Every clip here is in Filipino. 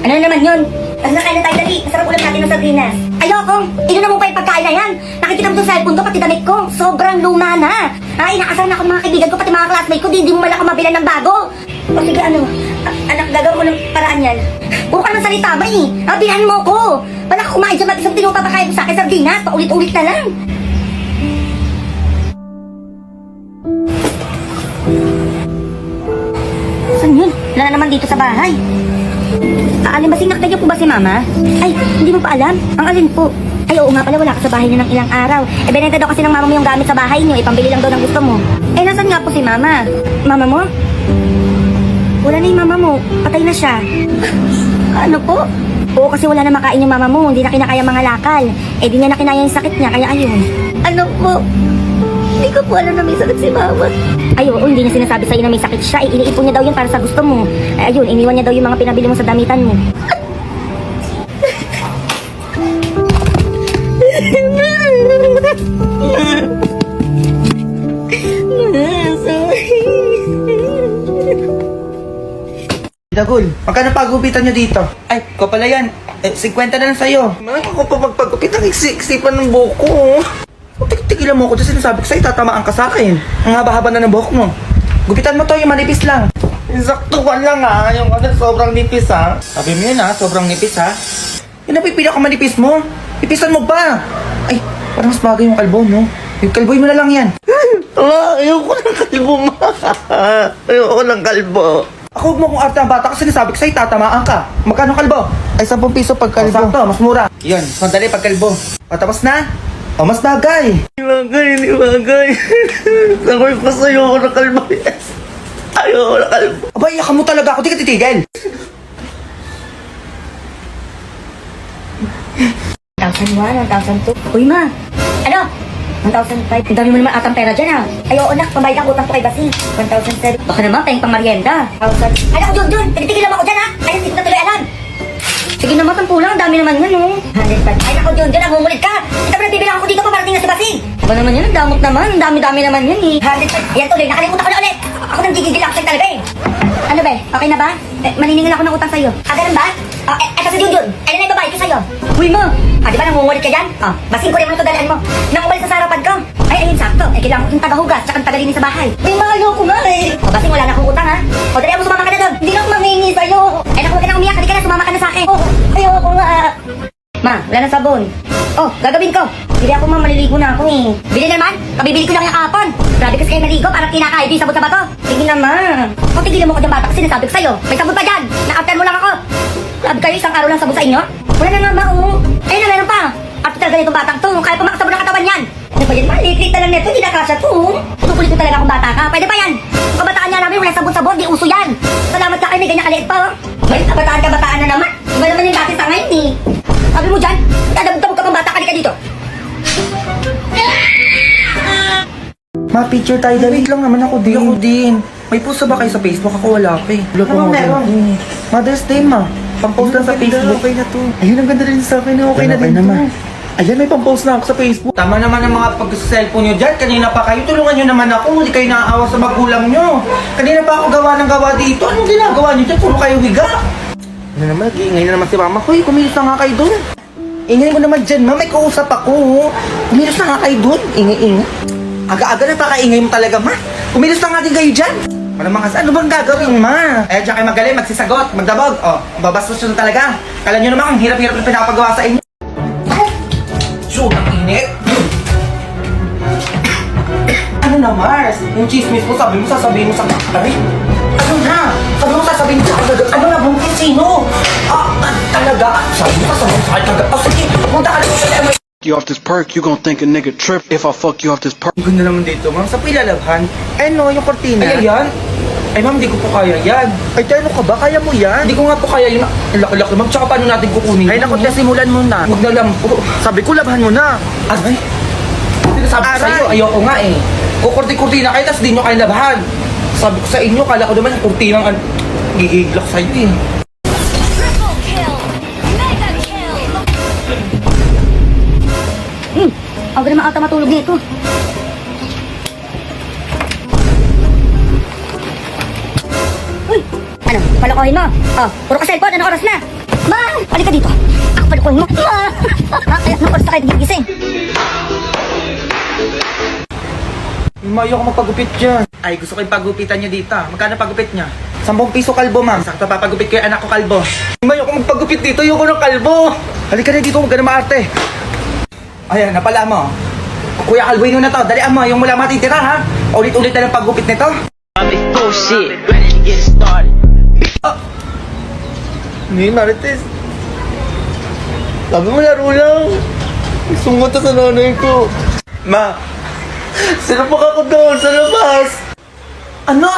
Ano na naman yun? Ano na kaya na tayo dali? Masarap ulam natin ng sardinas. Ayoko! Inunan mo pa yung pagkain na yan! Nakikita mo sa cellphone ko, pati damit ko. Sobrang luma na! Ay, inaasahan na ako ng mga kaibigan ko, pati mga classmate ko, di mo man ako mabilan ng bago. O sige, ano? Anak, gagawin ko ng paraan yan. Puro ka ng salita ba eh? Bilhan mo ko! Wala ka kumain dyan, mag-isang pinupapakain mo sa akin sardinas, paulit-ulit na lang. Saan yun? Wala na naman dito sa bahay. Alimbasing nakita po ba si Mama? Ay, hindi mo pa alam? Ang alin po? Ay, oo nga pala, wala ka sa bahay niyo ng ilang araw. Benenta daw kasi ng mama mo yung gamit sa bahay niyo, ipambili lang daw ng gusto mo. Nasaan nga po si Mama? Mama mo? Wala na yung mama mo. Patay na siya. Ano po? Oo, kasi wala na makain yung mama mo. Hindi na kinakaya mga lakal. Di niya na kinaya yung sakit niya, kaya ayun. Ano po? Hindi ko po alam na may sakit si Mama. Ay, oo, hindi niya sinasabi sa'yo na may sakit siya. Iniipon niya daw yun para sa gusto mo. Ayun, iniwan niya daw yung mga pinabili mo sa damitan mo. Dagol, magkano pagupitan nyo dito? Ay, ko pala yan. 50 na lang sa'yo. Man, ako pa magpagupit ang isipan ng buhok ko. Tigilan mo ako dyan, sinasabi ko sa'yo, tatamaan ka sa akin. Ang haba-haba na ng buhok mo. Gupitan mo to, yung manipis lang. Saktuan lang ha, yung sobrang nipis ha. Sabi mo yun ha, sobrang nipis ha. Yun ang pipila ko manipis mo. Pipisan mo pa. Ay, parang mas bagay yung kalbo mo. Yung kalboy mo na lang yan. Ayoko ng kalbo ma. Ayoko ng kalbo. Ako, huwag mo kung arte ang bata kasi sinasabi ko sa'yo, tatamaan ka. Magkano kalbo? Ay, 10 piso pag kalbo. Sakto, mas mura. Yun, mas madali pag kalbo. Tapos na? O, mas bagay. Hindi bagay. Sabi ko sa'yo ako ng kalbo. Ayoko ng kalbo. Aba, iyakan mo talaga ako, di ka titigil. 1,001, 1,002. Uy, Ma! Ano? 1,005. Ang dami mo naman atang pera dyan, Ay, oo, anak. Pambayad ang utang ko kay Basi. 1,007. Baka naman, pang merienda. 1,000. Ay, naku, Jun! Tinitigilan mo ako dyan, Ay, hindi ko na tuloy alam. Sige naman, 10 lang. Ang dami naman yun, 105. Ay, naku, Jun! Nangungulit ka! Ito pa nagbibilang ako dito, pamarating na si Basi. Ba naman yun? Ang damot naman. Ang dami-dami naman yun, 105. Ayan, tuloy. Nakalimutan ko na ulit. Ako nang gigigil ako sa'yo talaga, Ano ba? Okay na ba? Maniningil ako ng utang sa'yo. Ganun ba? Eto si Junjun. Ayun na yung babae ko sa'yo. Uy mo! Di ba nangungulit ka dyan? Basing ko rin mo ito dalaan mo. Nangungulit sa harapan ko. Ay, ayun, sakto. Kailangan ko yung tagahugas, tsaka yung tagalinis sa bahay. Uy, mahalo ko nga Basing, wala na akong utang dali mo, sumama ka na doon. Hindi na ako mamingi sa'yo. Ay, naku, huwag ka na umiyak. Hindi ka na, sumama ka na sa akin. Ayoko nga. Ma, wala na sabon. Gagawin ko. Hindi ako maliligo na ako Bili naman. Kabibili ko lang yung kapon. Grabe kasi kayo naligo, parang kinakain yung sabon sa bato. Sige naman. Tigilan mo ko dyan bata kasi sinasabi ko sa'yo. May sabon pa dyan. Na-after mo lang ako. Grabe kayo, isang araw lang sabon sa inyo. Wala na nga ba, Ayun na, meron pa. After talaga itong batang to. Kaya pa makasabon ng katawan yan. Ano ba yan? Maliklit na lang neto. Hindi na kasya to. Tukulit ko talaga kung bata ka. Pwede ba yan? Kung kabataan niya namin, wala sabon-sabon. Di uso yan. Salamat ka kayo, may ganyan kaliit pa. May kabataan na naman. Iba naman yung dati sa ngayon Sabi mo dyan, dadabog-tabog ka pang bata, ka dito. Ma, picture tayo. Wait lang naman ako din. Ako din. May post ba kayo sa Facebook? Ako wala pa Wala pa meron. Mother's Day, ma. Pang-post lang sa Facebook. Okay na to. Ayun, ang ganda rin sa akin. Okay na din naman. Ayan, may pang-post na ako sa Facebook. Tama naman ang mga pag-cellphone nyo dyan. Kanina pa kayo. Tulungan nyo naman ako. Hindi kayo naaawa sa magulang nyo. Kanina pa ako gawa ng gawa dito. Anong ginagawa nyo dyan? Puro kayo higa. Ano naman, nag-iingay na naman si mama ko. Kumilos na nga kayo dun. Ingay mo naman dyan, ma. May kausap ako. Kumilos na nga kayo dun. Ingay-ingay. Aga-aga na pakaingay mo talaga, ma. Kumilos na nga din kayo dyan. Ano bang gagawin, ma? Diyan kayo magaling, magsisagot, magdabog. Babastos yun talaga. Kala nyo naman, ang hirap-hirap na pinapagawa sa inyo. Shoot, ang init. Ano na, Mars? Yung chismis mo, sasabihin mo sa kakari. Ano na? Sabi mo, sasabihin mo sa kakari. Ano na, bungkin sino? Talaga? Sabi mo, sasabihin mo sa kakari. Sige, punta ka lang sa you off this perk, you gon' think a nigga trip if I fuck you off this perk. Ganda naman dito, ma'am. Sa pilalabhan. No, yung kortina. Ay, yan? Ay, ma'am, di ko po kaya yan. Ay, ano ka ba? Kaya mo yan? Hindi ko nga po kaya yun. Laki-laki, ma'am. Tsaka paano natin kukunin? Ay, naku, simulan mo na. Huwag na lang po. Sabi ko, labhan mo na. Ay, sinasabi ko sa'yo, ayoko nga Kukurti-kurtina kayo, tas di nyo kayo labhan. Sabi ko sa inyo, kala ko naman yung kurtinang gigiglak sa'yo Ako naman ata matulog dito. Uy! Ano? Palokohin mo? Puro ka cellphone. Ano oras na? Ma! Halika dito. Ako palukuhin mo. Ma! Kaya nung oras na kayo nagigising. Mayo ako magpagupit dyan. Ay, gusto ko yung pagupitan niya dito. Magkano pagupit niya? 10 piso kalbo, ma'am. Sakto papagupit ko yung anak ko kalbo. Mayo ako magpagupit dito. Ayoko ng kalbo. Halika na dito. Huwag ka na maarte. Ayan, napala mo. Kuya, kalbuin mo na to. Dalian mo. Yung mula matitira, ha? Ulit-ulit na ng paggupit nito. Bullshit, ready to get started. Hindi, Marites. Sabi mo, laro lang. Sungot sa nanay ko. Ma, sinapak ako doon sa labas. Ano?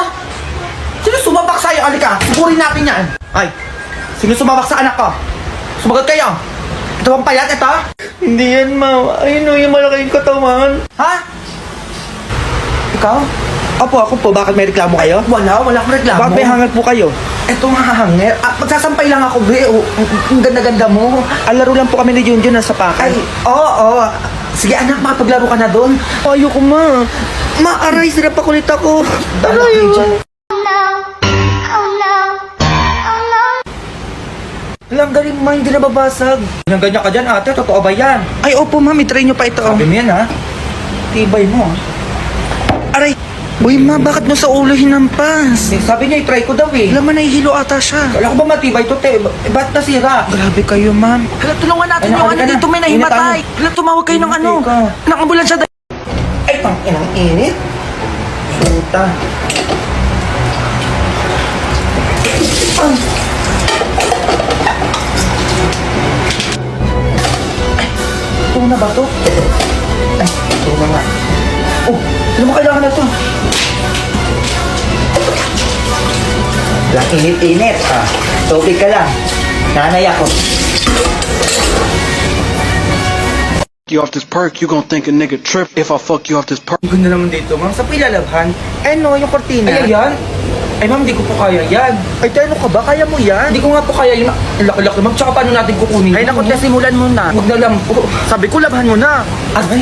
Sino sumabak sa'yo? Alika, suburin natin yan. Ay, sino sumabak sa anak ko? Sumagot kayo. Ito ang payat, ito? Hindi yan, ma. Ayun o, yung malaking katawan. Ha? Ikaw? Opo, ako po. Bakit may reklamo kayo? Wala akong reklamo. Bakit may hangat po kayo? Eto nga hangir. Magsasampay lang ako, be. Ang ganda-ganda mo. Laro lang po kami ni Junjun nasa pakay. Ay, oo. Sige anak, makapaglaro ka na doon. Ayoko ma. Ma, aray, sila pa kulit ako. Aray, Alam, galing ma, hindi nababasag. Ganyan ka dyan, ate. Totoo ba yan? Ay, opo, ma'am. I-try nyo pa ito. Sabi mo yan, ha? Tibay mo, ha? Aray! Uy, ma, bakit mo sa ulo hinampas? Sabi niya, i-try ko daw, eh. Alam mo, nahihilo ata siya. Kala ko ba matibay to, te? Ba't nasira? Grabe kayo, ma'am. Hala, tulungan natin yung ano dito, may nahimatay. Hala, tumawag kayo ng ano. Ng ambulansya. Ay, pang inang init. Puta. Ay. Ito na ba to? Ay, ito na nga. Oh, ano mo kailangan na to? Lang init-init. Tubig ka lang. Nanay ako. You off this perk, you gon' think a nigga trip if I fuck you off this perk. Ang ganda naman dito, ma'am. Sa pilalabhan. Eh no, yung kortina. Ay, yan? Ay, ma'am, di ko po kaya yan. Ay, tayo ka ba? Kaya mo yan? Hindi ko nga po kaya yun. Laki-laki, ma'am. Tsaka paano natin kukunin? Ay, naku, simulan mo na. Huwag na lang po. Sabi ko, labhan mo na. Aray?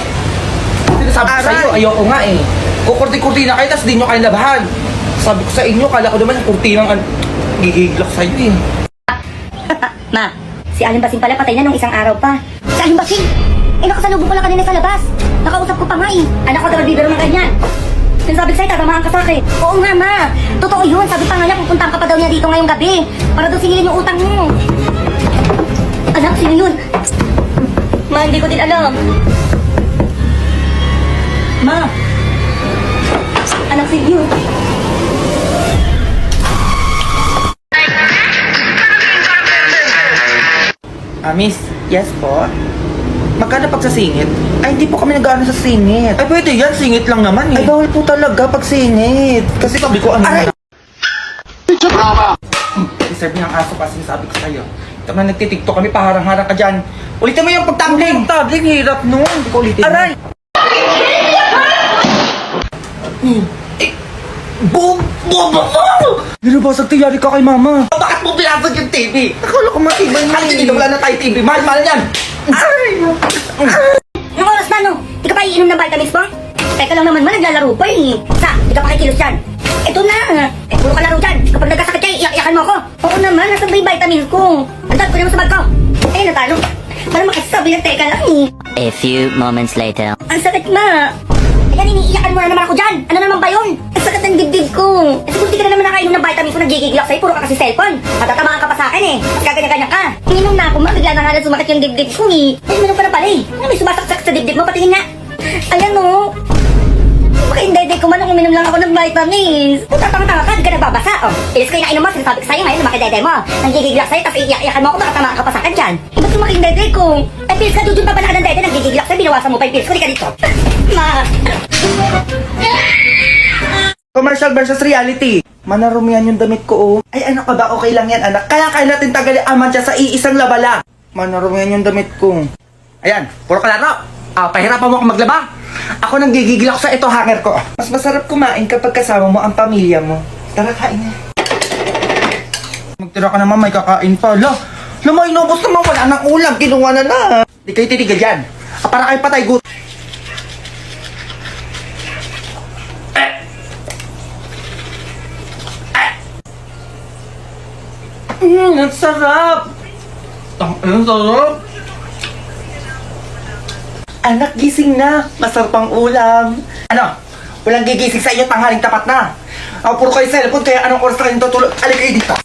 Sinasabi ko sa'yo, ayoko nga eh. Kukurti-kurtina kayo, tas di nyo kayo labhan. Sabi ko sa inyo, kala ko naman yung kurtinang gigiglak sa'yo eh. Ma, si Aling Basing pala patay na nung isang araw pa. Si Aling Basing? Eh, nakasalubong ko lang kanina sa labas. Nakausap ko pa nga eh. Anak ko daw nagbibiro ng ganyan. Sinasabi ko sa'yo, tatamaan ka sa akin. Oo nga, ma. Totoo yun. Sabi pa nga niya, pupuntahan ka pa daw niya dito ngayong gabi. Para daw singilin yung utang mo. Anak, sino yun? Ma, hindi ko din alam. Ma. Anak, sino yun? Miss, yes po? Magkano pag sa singit? Ay, hindi po kami nag-ano sa singit. Ay, pwede yan. Singit lang naman eh. Ay, bawal po talaga pag singit. Kasi sabi ko, ano na. Deserve niya ang aso kasi sabi ko sa'yo. Ito na nagtitiktok kami, paharang-harang ka dyan. Ulitin mo yung pagtabling. Pagtabling, hirap no. Hindi ko ulitin. Aray! Nilabasag tiyari ka kay mama. Bakit mo pinasag yung TV? Akala ko matibay mo. Ay, dito wala na tayo TV. Mahal-mahal yan. Ay! Yung oras na, no? Di ka pa iinom ng vitamins mo? Teka lang naman, naglalaro pa eh. Di ka pa kikilos dyan. Ito na. Puro ka laro dyan. Kapag nagkasakit kayo, iyak-iyakan mo ako. Oo naman, nasa ba yung vitamins ko? Andad ko naman sa bag ko. Ay, natalo. Parang makasasabi na teka lang eh. A few moments later. Ang sakit na. Ayan, iniiyakan mo na naman ako dyan. Ano naman ba yun? Ang sakit ng dibdib ko. Eh, siguro di ka na naman nakainom ng vitamins ko, nagigigilak sa'yo. Puro ka kasi cellphone. Matatamaan ka pa sa akin eh. Mas gaganyan-ganyan ka. Inom na ako, bigla na nga na sumakit yung dibdib ko eh. Ay, meron pa na pala eh. Ano may sumasaksak sa dibdib mo? Patingin nga. Ayan o. Maka-indayday ko man nung uminom lang ako ng vitamins. Kung tatanga-tanga ka, di ka nagbabasa. O, ilis ko yung nainom mo, sinasabi ko sa'yo ngayon, lumaki-dayday mo. Nanggigigilak sa'yo, tapos iiyak-iyakan mo ako, baka tamaan ka pa sa akin dyan. Eh, ba't lumaki-indayday ko? Ay, pilis ka, Jujun, pa pala ka ng dayday, nanggigigilak sa'yo, binawasan mo pa yung pilis ko, di ka dito. Ma. Commercial versus reality. Manarumihan yung damit ko, oh. Ay, anak ka ba? Okay lang yan, anak. Kaya natin tagali aman siya sa iisang labala. Manarumihan yung damit ko. Ayan, puro kalaro. Pahirapan mo ako maglaba. Ako nang gigigilak sa ito hanger ko. Mas masarap kumain kapag kasama mo ang pamilya mo. Tara, kain na. Magtira ka naman, may kakain pa. May inubos naman, wala nang ulam. Kinuha na na. Di kayo titigal dyan. Para kayo patay gut. Ang sarap! Ang sarap. Anak, gising na. Masarap ang ulam. Ano? Walang gigising sa inyo, tanghaling tapat na. Ako puro kayo cellphone, kaya anong oras na kayo tutulog? Alik kayo dito.